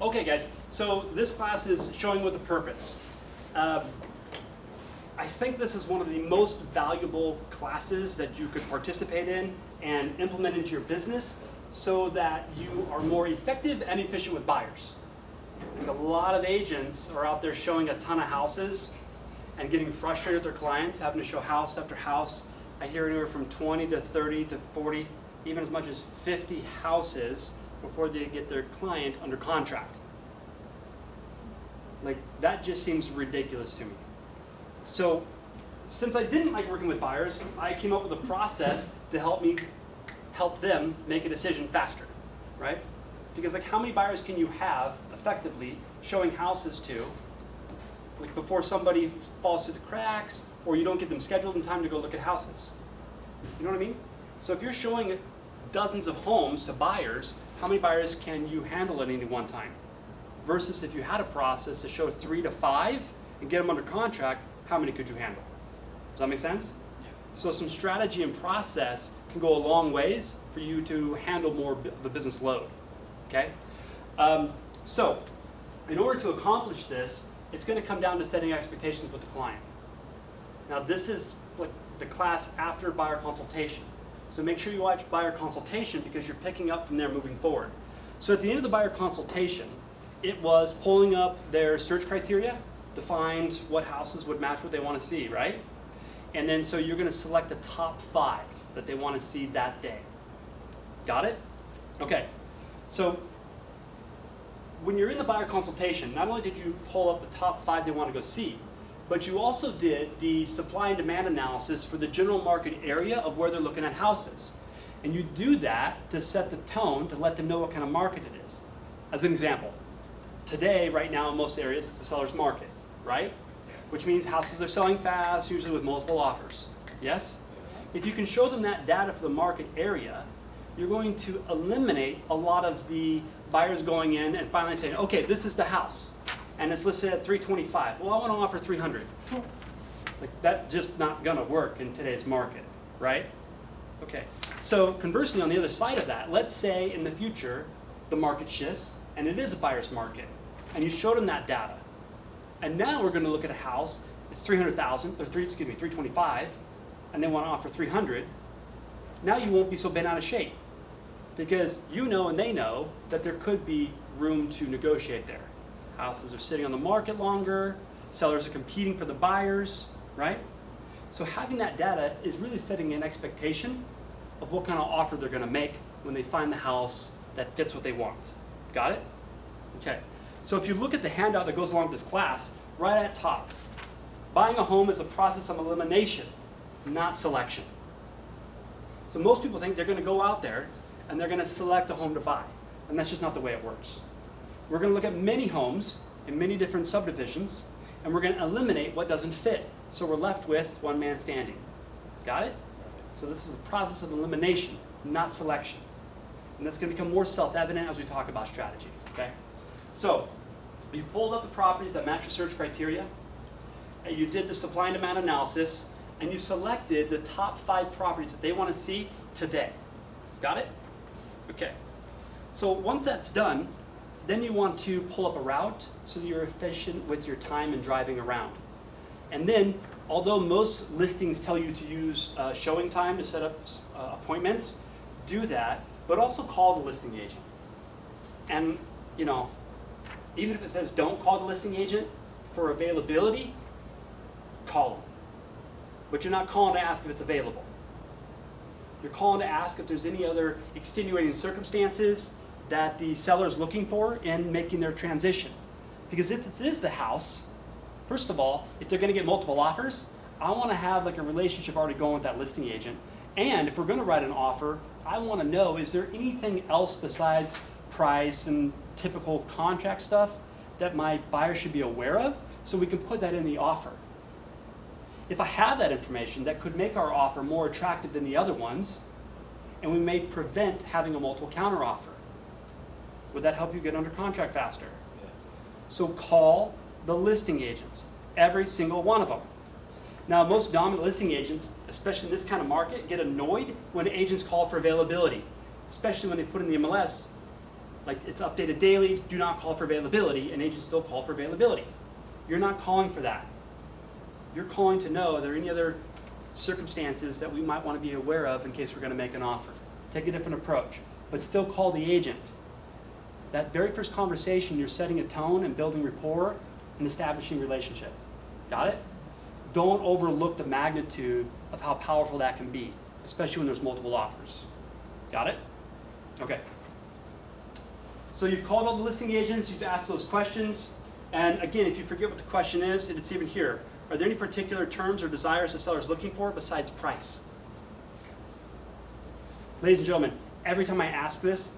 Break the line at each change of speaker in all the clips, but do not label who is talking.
Okay, guys, so this class is showing with a purpose. I think this is one of the most valuable classes that you could participate in and implement into your business so that you are more effective and efficient with buyers. I think a lot of agents are out there showing a ton of houses and getting frustrated with their clients, having to show house after house. I hear anywhere from 20 to 30 to 40, even as much as 50 houses before they get their client under contract. Like, that just seems ridiculous to me. So, since I didn't like working with buyers, I came up with a process to help them make a decision faster, right? Because like, how many buyers can you have effectively showing houses to, like, before somebody falls through the cracks or you don't get them scheduled in time to go look at houses? You know what I mean? So if you're showing dozens of homes to buyers, how many buyers can you handle at any one time? Versus if you had a process to show 3 to 5 and get them under contract, how many could you handle? Does that make sense? Yeah. So some strategy and process can go a long ways for you to handle more of the business load. Okay? So in order to accomplish this, it's going to come down to setting expectations with the client. Now this is like the class after buyer consultation. So make sure you watch buyer consultation because you're picking up from there moving forward. So at the end of the buyer consultation, it was pulling up their search criteria to find what houses would match what they want to see, right? And then so you're going to select the top 5 that they want to see that day. Got it? Okay. So when you're in the buyer consultation, not only did you pull up the top 5 they want to go see, but you also did the supply and demand analysis for the general market area of where they're looking at houses. And you do that to set the tone to let them know what kind of market it is. As an example, today, right now, in most areas, it's a seller's market, right? Which means houses are selling fast, usually with multiple offers. Yes? If you can show them that data for the market area, you're going to eliminate a lot of the buyers going in and finally saying, okay, this is the house, and it's listed at $325. Well, I want to offer $300. Like, that's just not going to work in today's market, right? Okay. So conversely, on the other side of that, let's say in the future the market shifts and it is a buyer's market, and you showed them that data. And now we're going to look at a house, it's 300,000, or 325, and they want to offer 300. Now you won't be so bent out of shape because you know and they know that there could be room to negotiate there. Houses are sitting on the market longer, sellers are competing for the buyers, right? So having that data is really setting an expectation of what kind of offer they're going to make when they find the house that fits what they want. Got it? Okay. So if you look at the handout that goes along with this class, right at top, buying a home is a process of elimination, not selection. So most people think they're going to go out there and they're going to select a home to buy. And that's just not the way it works. We're going to look at many homes in many different subdivisions, and we're going to eliminate what doesn't fit. So we're left with one man standing. Got it? So this is a process of elimination, not selection. And that's going to become more self-evident as we talk about strategy. Okay? So you pulled up the properties that match your search criteria, and you did the supply and demand analysis, and you selected the top 5 properties that they want to see today. Got it? Okay. So once that's done, then you want to pull up a route so that you're efficient with your time and driving around. And then, although most listings tell you to use showing time to set up appointments, do that, but also call the listing agent. And, you know, even if it says don't call the listing agent for availability, call them. But you're not calling to ask if it's available. You're calling to ask if there's any other extenuating circumstances that the seller is looking for in making their transition. Because if this is the house, first of all, if they're going to get multiple offers, I want to have like a relationship already going with that listing agent. And if we're going to write an offer, I want to know, is there anything else besides price and typical contract stuff that my buyer should be aware of so we can put that in the offer? If I have that information, that could make our offer more attractive than the other ones, and we may prevent having a multiple counteroffer. Would that help you get under contract faster?
Yes.
So call the listing agents, every single one of them. Now, most dominant listing agents, especially in this kind of market, get annoyed when agents call for availability, especially when they put in the MLS, Like it's updated daily, do not call for availability, and agents still call for availability. You're not calling for that. You're calling to know are there any other circumstances that we might want to be aware of in case we're going to make an offer. Take a different approach, but still call the agent. That very first conversation, you're setting a tone and building rapport and establishing relationship. Got it? Don't overlook the magnitude of how powerful that can be, especially when there's multiple offers. Got it? Okay. So you've called all the listing agents, you've asked those questions, and again, if you forget what the question is, it's even here. Are there any particular terms or desires the seller is looking for besides price? Ladies and gentlemen, every time I ask this,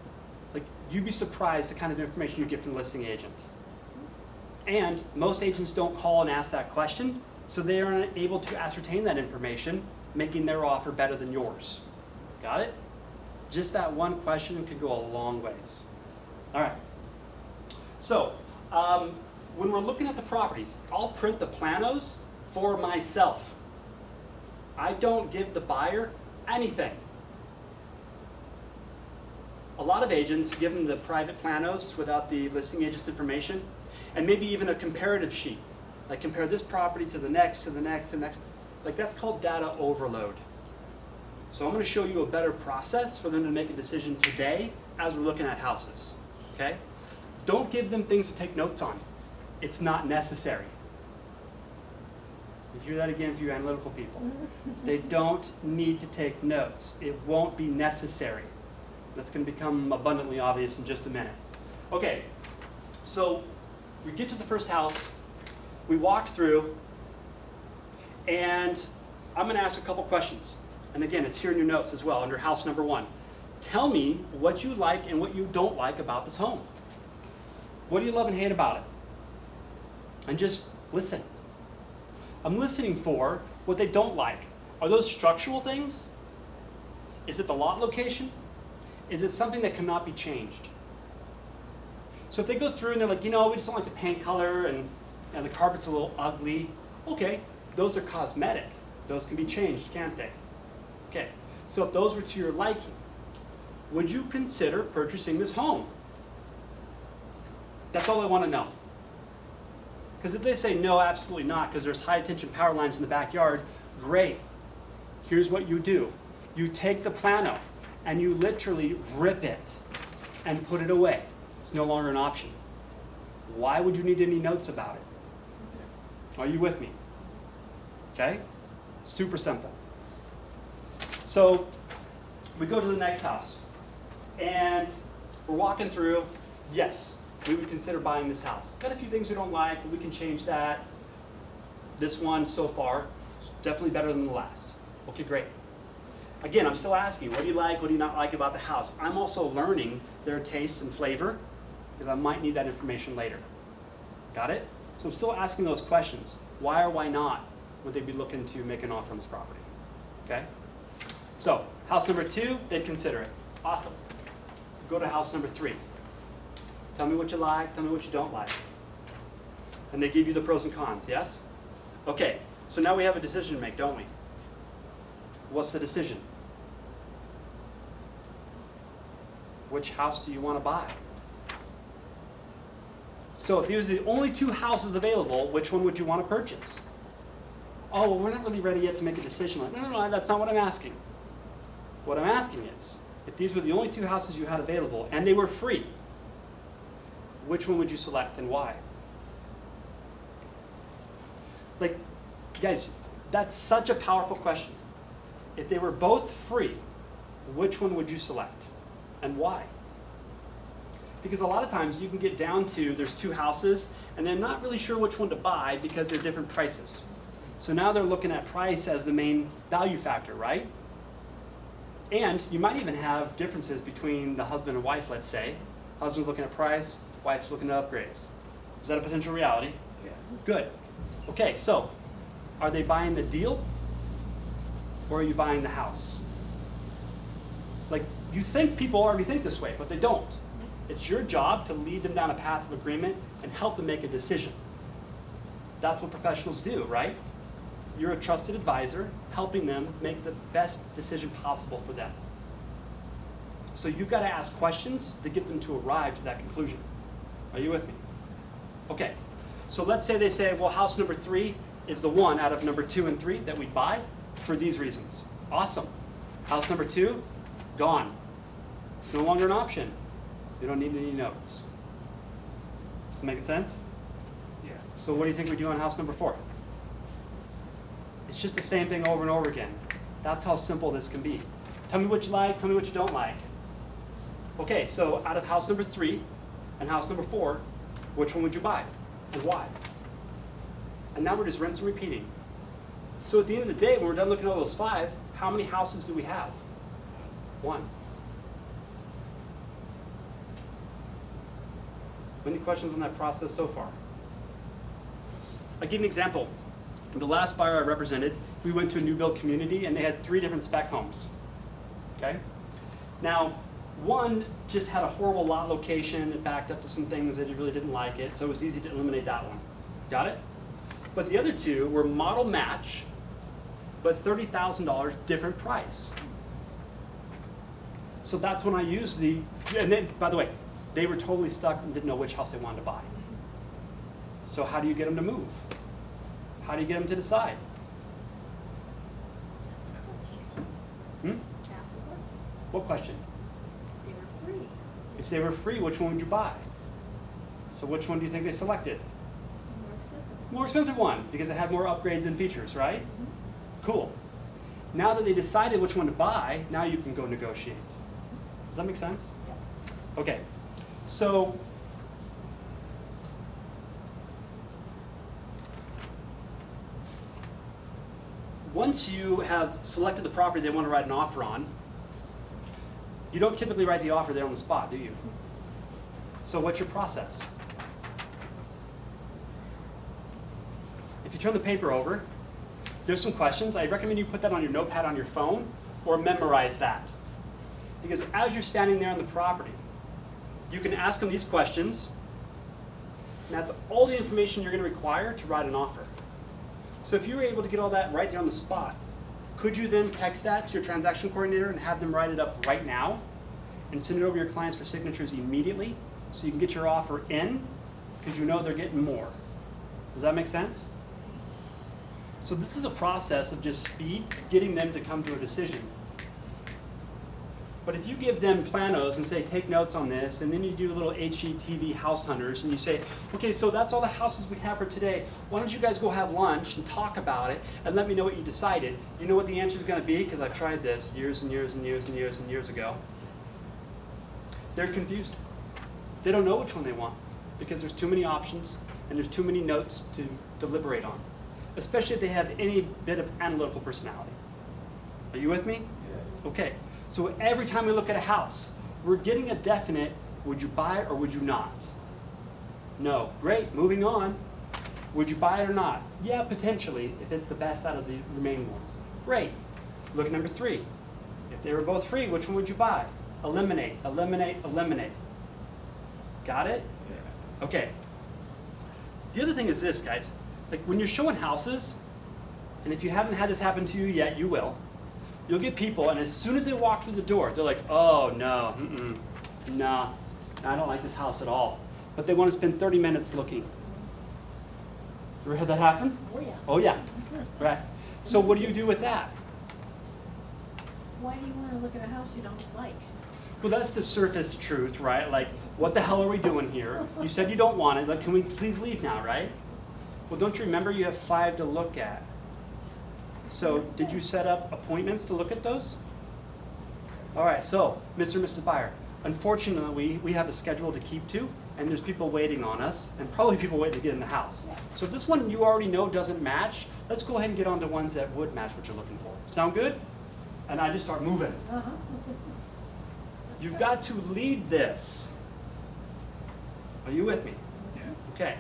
like you'd be surprised the kind of information you get from the listing agent. And most agents don't call and ask that question, so they are unable to ascertain that information, making their offer better than yours. Got it? Just that one question could go a long ways. All right. So, when we're looking at the properties, I'll print the planos for myself. I don't give the buyer anything. A lot of agents give them the private planos without the listing agent's information, and maybe even a comparative sheet. Like compare this property to the next, to the next, to the next. Like that's called data overload. So I'm going to show you a better process for them to make a decision today as we're looking at houses. Okay? Don't give them things to take notes on. It's not necessary. You hear that again for you analytical people. They don't need to take notes. It won't be necessary. That's going to become abundantly obvious in just a minute. Okay, so we get to the first house, we walk through, and I'm going to ask a couple questions. And again, it's here in your notes as well, under house number 1. Tell me what you like and what you don't like about this home. What do you love and hate about it? And just listen. I'm listening for what they don't like. Are those structural things? Is it the lot location? Is it something that cannot be changed? So if they go through and they're like, you know, we just don't like the paint color and the carpet's a little ugly. Okay, those are cosmetic. Those can be changed, can't they? Okay, so if those were to your liking, would you consider purchasing this home? That's all I want to know. Because if they say no, absolutely not, because there's high tension power lines in the backyard, great. Here's what you do. You take the plano and you literally rip it and put it away. It's no longer an option. Why would you need any notes about it? Are you with me? Okay? Super simple. So we go to the next house and we're walking through. Yes, we would consider buying this house. Got a few things we don't like, but we can change that. This one so far is definitely better than the last. Okay, great. Again, I'm still asking, what do you like, what do you not like about the house? I'm also learning their taste and flavor, because I might need that information later. Got it? So I'm still asking those questions. Why or why not would they be looking to make an offer on this property? Okay? So, house number 2, they'd consider it. Awesome. Go to house number 3. Tell me what you like, tell me what you don't like. And they give you the pros and cons, yes? Okay, so now we have a decision to make, don't we? What's the decision? Which house do you want to buy? So if these are the only 2 houses available, which one would you want to purchase? Oh, well, we're not really ready yet to make a decision. Like, no, that's not what I'm asking. What I'm asking is, if these were the only 2 houses you had available and they were free, which one would you select and why? Like, guys, that's such a powerful question. If they were both free, which one would you select and why? Because a lot of times you can get down to there's 2 houses and they're not really sure which one to buy because they're different prices. So now they're looking at price as the main value factor, right? And you might even have differences between the husband and wife, let's say. Husband's looking at price, wife's looking at upgrades. Is that a potential reality?
Yes.
Good. Okay, so are they buying the deal or are you buying the house? Like, you think people already think this way, but they don't. It's your job to lead them down a path of agreement and help them make a decision. That's what professionals do, right? You're a trusted advisor helping them make the best decision possible for them. So you've got to ask questions to get them to arrive to that conclusion. Are you with me? Okay, so let's say they say, well, house number 3 is the one out of number 2 and 3 that we buy for these reasons. Awesome. House number 2, gone. It's no longer an option. You don't need any notes. Is this making sense?
Yeah.
So what do you think we do on house number 4? It's just the same thing over and over again. That's how simple this can be. Tell me what you like, tell me what you don't like. Okay, so out of house number 3 and house number 4, which one would you buy and why? And now we're just rinse and repeating. So at the end of the day, when we're done looking at all those 5, how many houses do we have? 1. Any questions on that process so far? I'll give you an example. The last buyer I represented, we went to a new build community and they had 3 different spec homes. Okay? Now, one just had a horrible lot location. It backed up to some things that he really didn't like it, so it was easy to eliminate that one. Got it? But the other 2 were model match, but $30,000 different price. So that's when I used the, and then, by the way, they were totally stuck and didn't know which house they wanted to buy. So how do you get them to move? How do you get them to decide? Hmm?
Ask the question.
What question?
They were free.
If they were free, which one would you buy? So which one do you think they selected?
More expensive.
More expensive one, because it had more upgrades and features, right? Cool. Now that they decided which one to buy, now you can go negotiate. Does that make sense?
Yeah.
Okay. So once you have selected the property they want to write an offer on, you don't typically write the offer there on the spot, do you? So what's your process? If you turn the paper over, there's some questions. I recommend you put that on your notepad on your phone or memorize that. Because as you're standing there on the property, you can ask them these questions, and that's all the information you're going to require to write an offer. So if you were able to get all that right there on the spot, could you then text that to your transaction coordinator and have them write it up right now and send it over to your clients for signatures immediately so you can get your offer in because you know they're getting more? Does that make sense? So this is a process of just speed, getting them to come to a decision. But if you give them planos and say, take notes on this, and then you do a little HGTV house hunters, and you say, okay, so that's all the houses we have for today. Why don't you guys go have lunch and talk about it, and let me know what you decided. You know what the answer is going to be? Because I've tried this years and years and years and years and years ago. They're confused. They don't know which one they want, because there's too many options, and there's too many notes to deliberate on, especially if they have any bit of analytical personality. Are you with me?
Yes.
Okay. So every time we look at a house, we're getting a definite, would you buy it or would you not? No. Great, moving on. Would you buy it or not? Yeah, potentially, if it's the best out of the remaining ones. Great. Look at number 3. If they were both free, which one would you buy? Eliminate, eliminate, eliminate. Got it?
Yes.
Okay. The other thing is this, guys. Like when you're showing houses, and if you haven't had this happen to you yet, you will. You'll get people, and as soon as they walk through the door, they're like, oh, no, nah, I don't like this house at all. But they want to spend 30 minutes looking. You ever had that happen?
Oh, yeah.
Oh, yeah. Right. So what do you do with that?
Why do you want to look at a house you don't like?
Well, that's the surface truth, right? Like, what the hell are we doing here? You said you don't want it. Like, can we please leave now, right? Well, don't you remember you have 5 to look at? So did you set up appointments to look at those? All right, so Mr. and Mrs. Buyer, unfortunately, we have a schedule to keep to, and there's people waiting on us, and probably people waiting to get in the house. So if this one you already know doesn't match, let's go ahead and get on to ones that would match what you're looking for. Sound good? And I just start moving.
Uh-huh.
You've got to lead this. Are you with me?
Yeah.
Okay.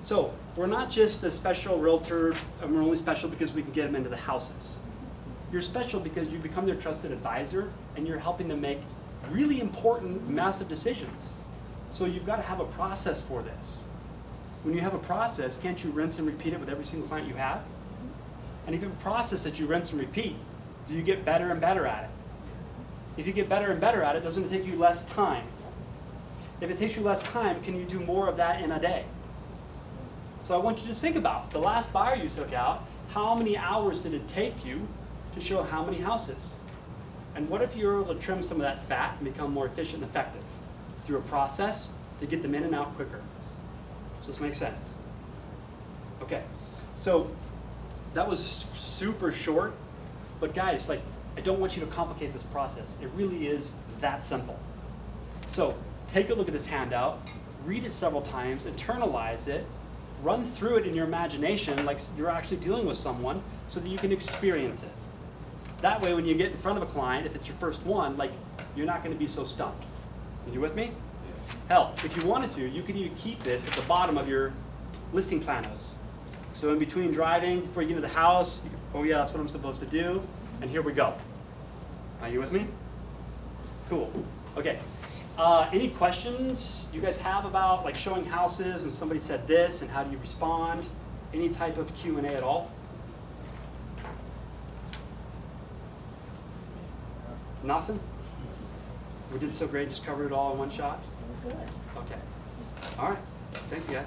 So we're not just a special realtor, and we're only special because we can get them into the houses. You're special because you become their trusted advisor, and you're helping them make really important, massive decisions. So you've got to have a process for this. When you have a process, can't you rinse and repeat it with every single client you have? And if you have a process that you rinse and repeat, do you get better and better at it? If you get better and better at it, doesn't it take you less time? If it takes you less time, can you do more of that in a day? So I want you to just think about the last buyer you took out, how many hours did it take you to show how many houses? And what if you were able to trim some of that fat and become more efficient and effective through a process to get them in and out quicker? Does this make sense? Okay, so that was super short, but guys, like, I don't want you to complicate this process. It really is that simple. So take a look at this handout, read it several times, internalize it, run through it in your imagination like you're actually dealing with someone so that you can experience it. That way when you get in front of a client, if it's your first one, like, you're not gonna be so stumped. Are you with me? Hell, if you wanted to, you could even keep this at the bottom of your listing planos. So in between driving, before you get into the house, you can, oh yeah, that's what I'm supposed to do, and here we go. Are you with me? Cool. Okay. Any questions you guys have about like showing houses and somebody said this and how do you respond? Any type of Q&A at all? Nothing? We did so great, just covered it all in one shot?
So good.
Okay. All right. Thank you guys.